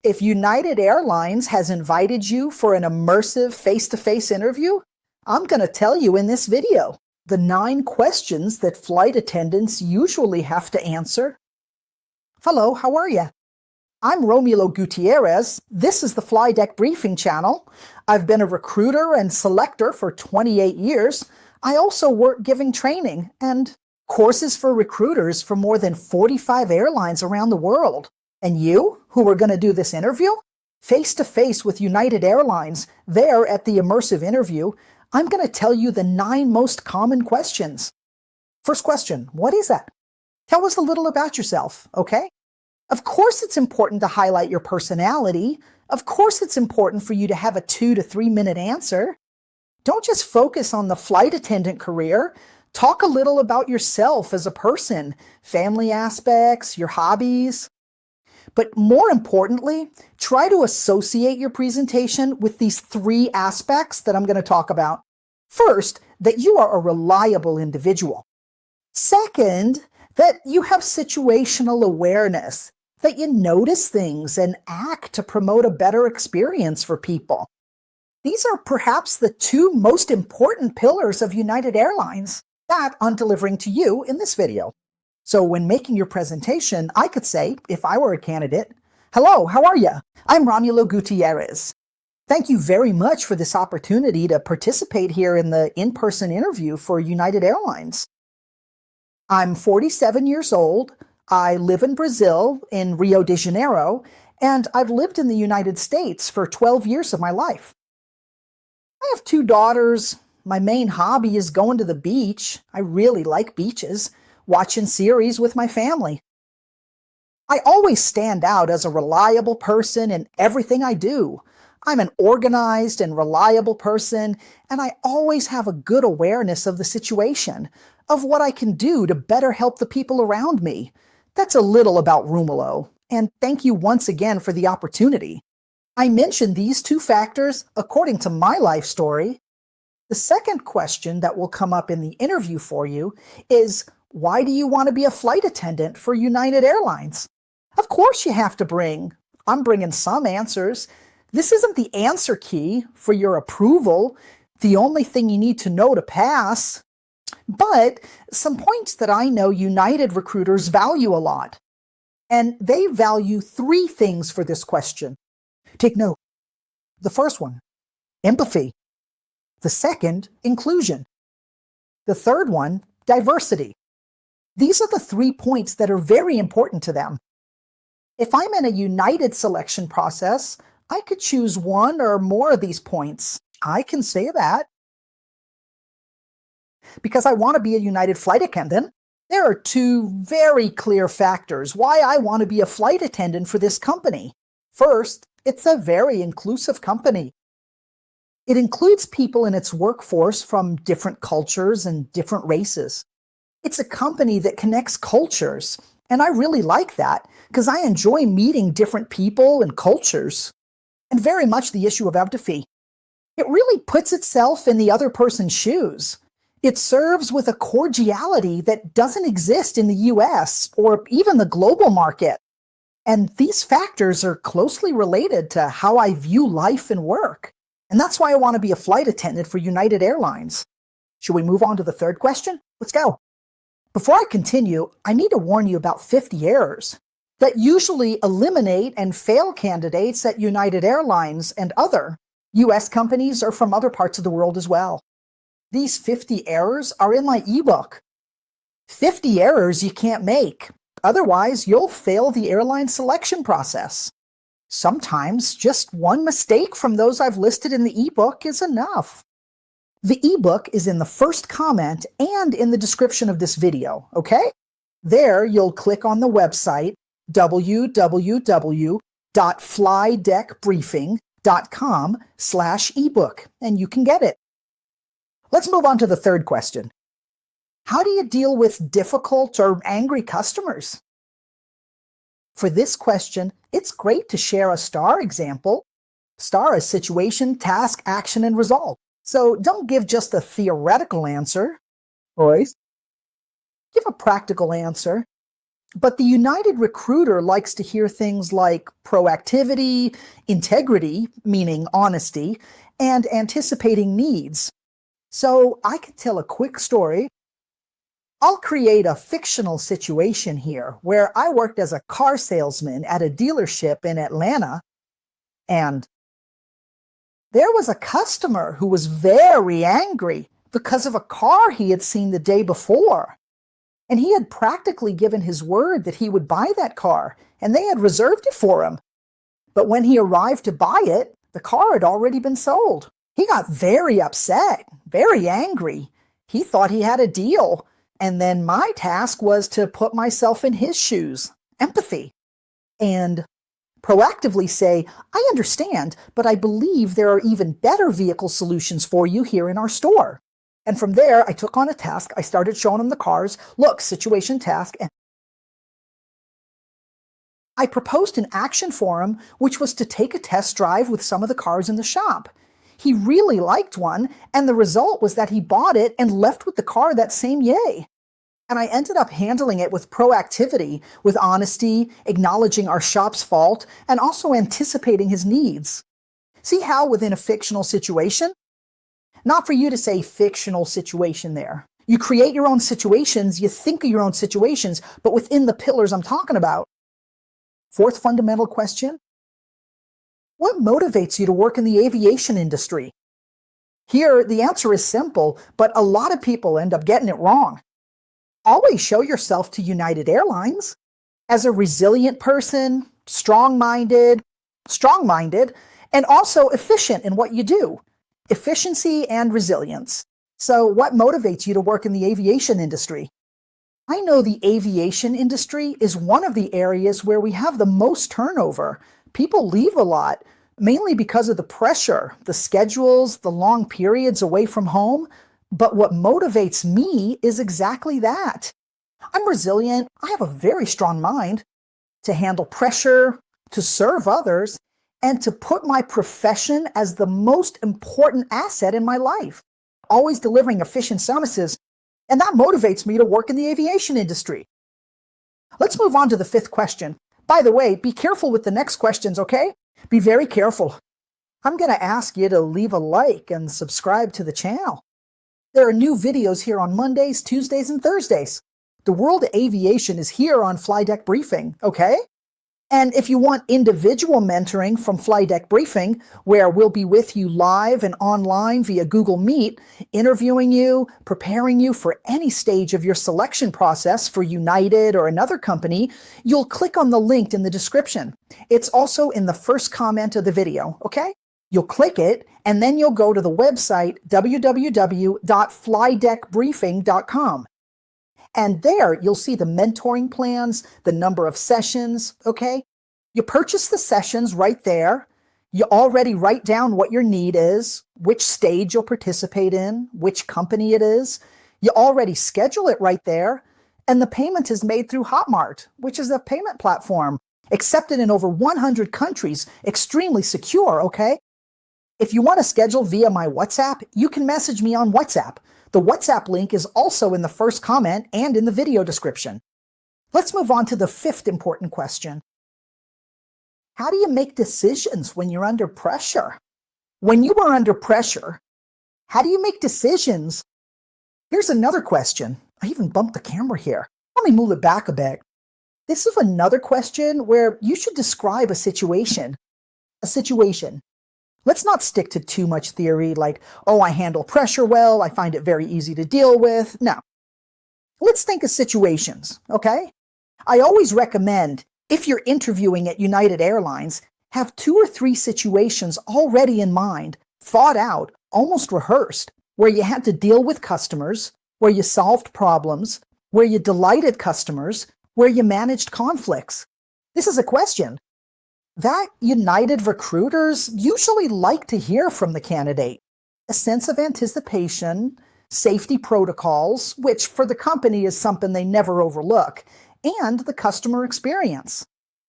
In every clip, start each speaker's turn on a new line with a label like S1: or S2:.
S1: If United Airlines has invited you for an immersive face-to-face interview, I'm going to tell you in this video the 9 questions that flight attendants usually have to answer. Hello, how are you? I'm Romulo Gutierrez. This is the Fly Deck Briefing channel. I've been a recruiter and selector for 28 years. I also work giving training and courses for recruiters for more than 45 airlines around the world. And you, who are going to do this interview, face-to-face with United Airlines, there at the immersive interview, I'm going to tell you the 9 most common questions. First question, what is that? Tell us a little about yourself, okay? Of course it's important to highlight your personality. Of course it's important for you to have a 2 to 3 minute answer. Don't just focus on the flight attendant career. Talk a little about yourself as a person, family aspects, your hobbies. But more importantly, try to associate your presentation with these 3 aspects that I'm going to talk about. First, that you are a reliable individual. Second, that you have situational awareness, that you notice things and act to promote a better experience for people. These are perhaps the 2 most important pillars of United Airlines that I'm delivering to you in this video. So when making your presentation, I could say, if I were a candidate, hello, how are you? I'm Romulo Gutierrez. Thank you very much for this opportunity to participate here in the in-person interview for United Airlines. I'm 47 years old. I live in Brazil, in Rio de Janeiro, and I've lived in the United States for 12 years of my life. I have 2 daughters. My main hobby is going to the beach. I really like beaches. Watching series with my family. I always stand out as a reliable person in everything I do. I'm an organized and reliable person, and I always have a good awareness of the situation, of what I can do to better help the people around me. That's a little about Romulo, and thank you once again for the opportunity. I mentioned these 2 factors according to my life story. The second question that will come up in the interview for you is, why do you want to be a flight attendant for United Airlines? Of course you have to I'm bringing some answers. This isn't the answer key for your approval, the only thing you need to know to pass. But some points that I know United recruiters value a lot. And they value 3 things for this question. Take note. The first one, empathy. The second, inclusion. The third one, diversity. These are the 3 points that are very important to them. If I'm in a United selection process, I could choose 1 or more of these points. I can say that. Because I want to be a United flight attendant, there are 2 very clear factors why I want to be a flight attendant for this company. First, it's a very inclusive company. It includes people in its workforce from different cultures and different races. It's a company that connects cultures, and I really like that because I enjoy meeting different people and cultures. And very much the issue of empathy. It really puts itself in the other person's shoes. It serves with a cordiality that doesn't exist in the US or even the global market. And these factors are closely related to how I view life and work. And that's why I want to be a flight attendant for United Airlines. Should we move on to the third question? Let's go. Before I continue, I need to warn you about 50 errors that usually eliminate and fail candidates at United Airlines and other US companies or from other parts of the world as well. These 50 errors are in my ebook. 50 errors you can't make. Otherwise, you'll fail the airline selection process. Sometimes just 1 mistake from those I've listed in the ebook is enough. The ebook is in the first comment and in the description of this video, okay? There you'll click on the website www.flydeckbriefing.com/ebook and you can get it. Let's move on to the third question. How do you deal with difficult or angry customers? For this question, it's great to share a STAR example. STAR is situation, task, action, and result. So don't give just a theoretical answer. Always. Give a practical answer. But the United recruiter likes to hear things like proactivity, integrity, meaning honesty, and anticipating needs. So I could tell a quick story. I'll create a fictional situation here where I worked as a car salesman at a dealership in Atlanta, and there was a customer who was very angry because of a car he had seen the day before. And he had practically given his word that he would buy that car, and they had reserved it for him. But when he arrived to buy it, the car had already been sold. He got very upset, very angry. He thought he had a deal. And then my task was to put myself in his shoes, empathy, and proactively say, I understand, but I believe there are even better vehicle solutions for you here in our store. And from there, I took on a task. I started showing him the cars. Look, situation, task. And I proposed an action for him, which was to take a test drive with some of the cars in the shop. He really liked one, and the result was that he bought it and left with the car that same day. And I ended up handling it with proactivity, with honesty, acknowledging our shop's fault, and also anticipating his needs. See how within a fictional situation? Not for you to say fictional situation there. You create your own situations, you think of your own situations, but within the pillars I'm talking about. Fourth fundamental question: what motivates you to work in the aviation industry? Here, the answer is simple, but a lot of people end up getting it wrong. Always show yourself to United Airlines as a resilient person, strong-minded, and also efficient in what you do. Efficiency and resilience. So what motivates you to work in the aviation industry? I know the aviation industry is one of the areas where we have the most turnover. People leave a lot, mainly because of the pressure, the schedules, the long periods away from home. But what motivates me is exactly that. I'm resilient. I have a very strong mind to handle pressure, to serve others, and to put my profession as the most important asset in my life. Always delivering efficient services, and that motivates me to work in the aviation industry. Let's move on to the fifth question. By the way, be careful with the next questions, okay? Be very careful. I'm going to ask you to leave a like and subscribe to the channel. There are new videos here on Mondays, Tuesdays, and Thursdays. The world of aviation is here on Fly Deck Briefing, okay? And if you want individual mentoring from Fly Deck Briefing, where we'll be with you live and online via Google Meet, interviewing you, preparing you for any stage of your selection process for United or another company, you'll click on the link in the description. It's also in the first comment of the video, okay? You'll click it, and then you'll go to the website www.flydeckbriefing.com. And there you'll see the mentoring plans, the number of sessions, okay? You purchase the sessions right there. You already write down what your need is, which stage you'll participate in, which company it is. You already schedule it right there. And the payment is made through Hotmart, which is a payment platform accepted in over 100 countries, extremely secure, okay? If you want to schedule via my WhatsApp, you can message me on WhatsApp. The WhatsApp link is also in the first comment and in the video description. Let's move on to the fifth important question. How do you make decisions when you're under pressure? When you are under pressure, how do you make decisions? Here's another question. I even bumped the camera here. Let me move it back a bit. This is another question where you should describe a situation. A situation. Let's not stick to too much theory like, oh, I handle pressure well, I find it very easy to deal with. No. Let's think of situations, okay? I always recommend, if you're interviewing at United Airlines, have 2 or 3 situations already in mind, thought out, almost rehearsed, where you had to deal with customers, where you solved problems, where you delighted customers, where you managed conflicts. This is a question that United recruiters usually like to hear from the candidate. A sense of anticipation, safety protocols, which for the company is something they never overlook, and the customer experience.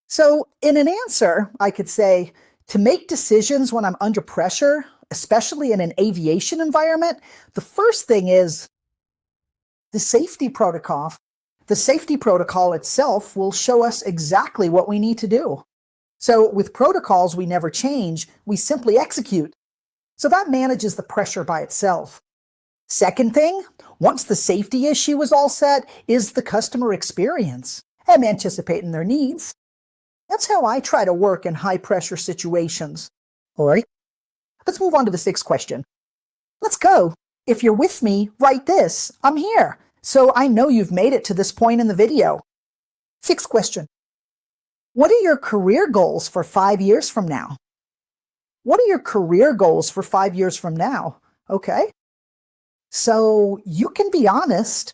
S1: So in an answer, I could say, to make decisions when I'm under pressure, especially in an aviation environment, the first thing is the safety protocol. The safety protocol itself will show us exactly what we need to do. So with protocols we never change, we simply execute. So that manages the pressure by itself. Second thing, once the safety issue is all set, is the customer experience. I'm anticipating their needs. That's how I try to work in high-pressure situations. All right, let's move on to the sixth question. Let's go. If you're with me, write this. I'm here. So I know you've made it to this point in the video. Sixth question. What are your career goals for 5 years from now? What are your career goals for 5 years from now? Okay. So you can be honest.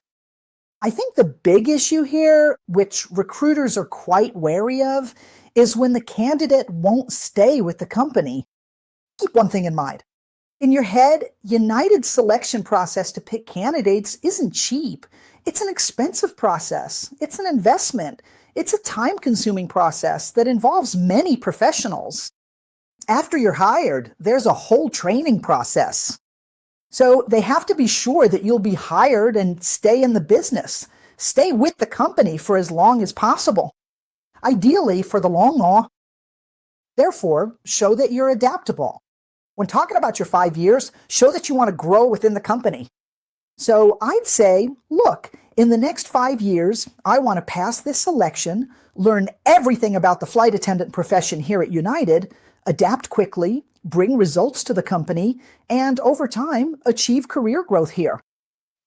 S1: I think the big issue here, which recruiters are quite wary of, is when the candidate won't stay with the company. Keep one thing in mind. In your head, United's selection process to pick candidates isn't cheap. It's an expensive process. It's an investment. It's a time-consuming process that involves many professionals. After you're hired, there's a whole training process. So they have to be sure that you'll be hired and stay in the business. Stay with the company for as long as possible. Ideally, for the long haul. Therefore, show that you're adaptable. When talking about your 5 years, show that you want to grow within the company. So I'd say, look, in the next 5 years, I want to pass this selection, learn everything about the flight attendant profession here at United, adapt quickly, bring results to the company, and over time, achieve career growth here.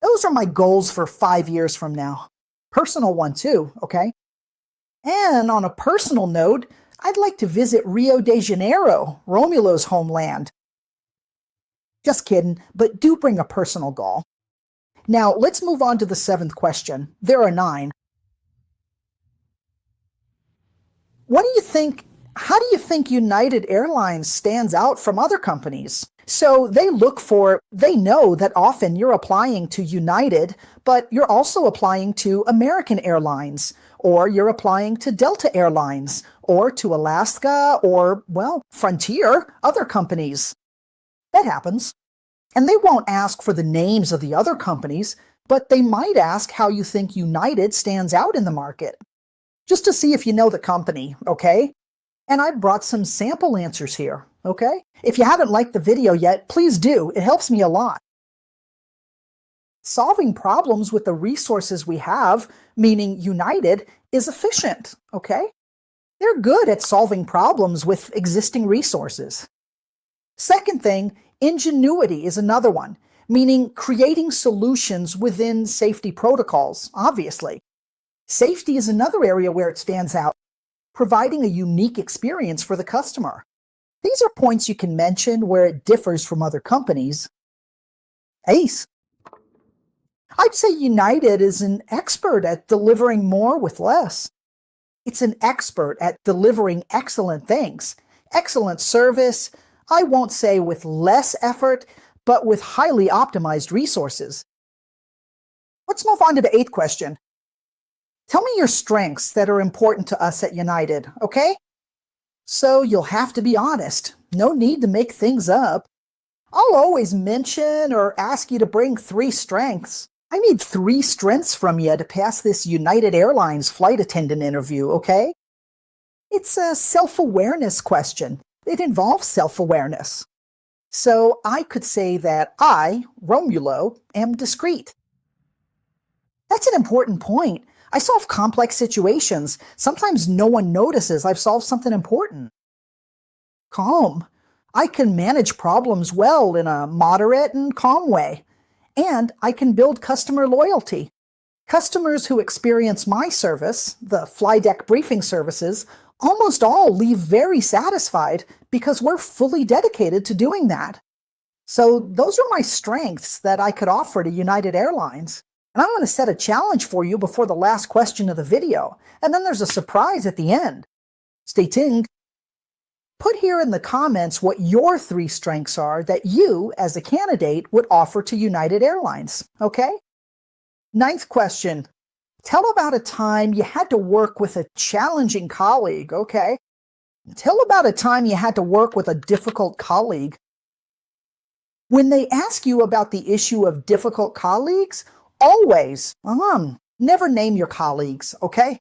S1: Those are my goals for 5 years from now. Personal one too, okay? And on a personal note, I'd like to visit Rio de Janeiro, Romulo's homeland. Just kidding, but do bring a personal goal. Now, let's move on to the seventh question. There are 9. How do you think United Airlines stands out from other companies? So they know that often you're applying to United, but you're also applying to American Airlines, or you're applying to Delta Airlines, or to Alaska, or, well, Frontier, other companies. That happens. And they won't ask for the names of the other companies, but they might ask how you think United stands out in the market. Just to see if you know the company, okay? And I brought some sample answers here, okay? If you haven't liked the video yet, please do. It helps me a lot. Solving problems with the resources we have, meaning United, is efficient, okay? They're good at solving problems with existing resources. Second thing, ingenuity is another one, meaning creating solutions within safety protocols, obviously. Safety is another area where it stands out, providing a unique experience for the customer. These are points you can mention where it differs from other companies. Ace. I'd say United is an expert at delivering more with less. It's an expert at delivering excellent things, excellent service, I won't say with less effort, but with highly optimized resources. Let's move on to the 8th question. Tell me your strengths that are important to us at United, okay? So you'll have to be honest. No need to make things up. I'll always mention or ask you to bring 3 strengths. I need 3 strengths from you to pass this United Airlines flight attendant interview, okay? It's a self-awareness question. It involves self-awareness. So I could say that I, Romulo, am discreet. That's an important point. I solve complex situations. Sometimes no one notices I've solved something important. Calm. I can manage problems well in a moderate and calm way. And I can build customer loyalty. Customers who experience my service, the flydeck briefing services, almost all leave very satisfied because we're fully dedicated to doing that. So those are my strengths that I could offer to United Airlines. And I'm going to set a challenge for you before the last question of the video. And then there's a surprise at the end. Stay tuned. Put here in the comments what your 3 strengths are that you, as a candidate, would offer to United Airlines, okay? 9th question. Tell about a time you had to work with a challenging colleague, okay? Tell about a time you had to work with a difficult colleague. When they ask you about the issue of difficult colleagues, always, Never name your colleagues, okay?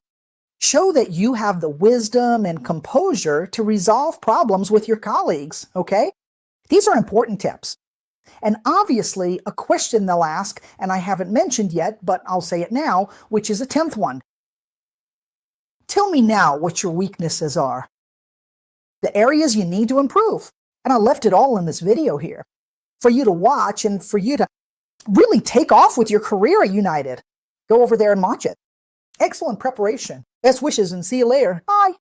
S1: Show that you have the wisdom and composure to resolve problems with your colleagues, okay? These are important tips. And obviously, a question they'll ask, and I haven't mentioned yet, but I'll say it now, which is a 10th one. Tell me now what your weaknesses are, the areas you need to improve. And I left it all in this video here for you to watch and for you to really take off with your career at United. Go over there and watch it. Excellent preparation. Best wishes and see you later. Bye.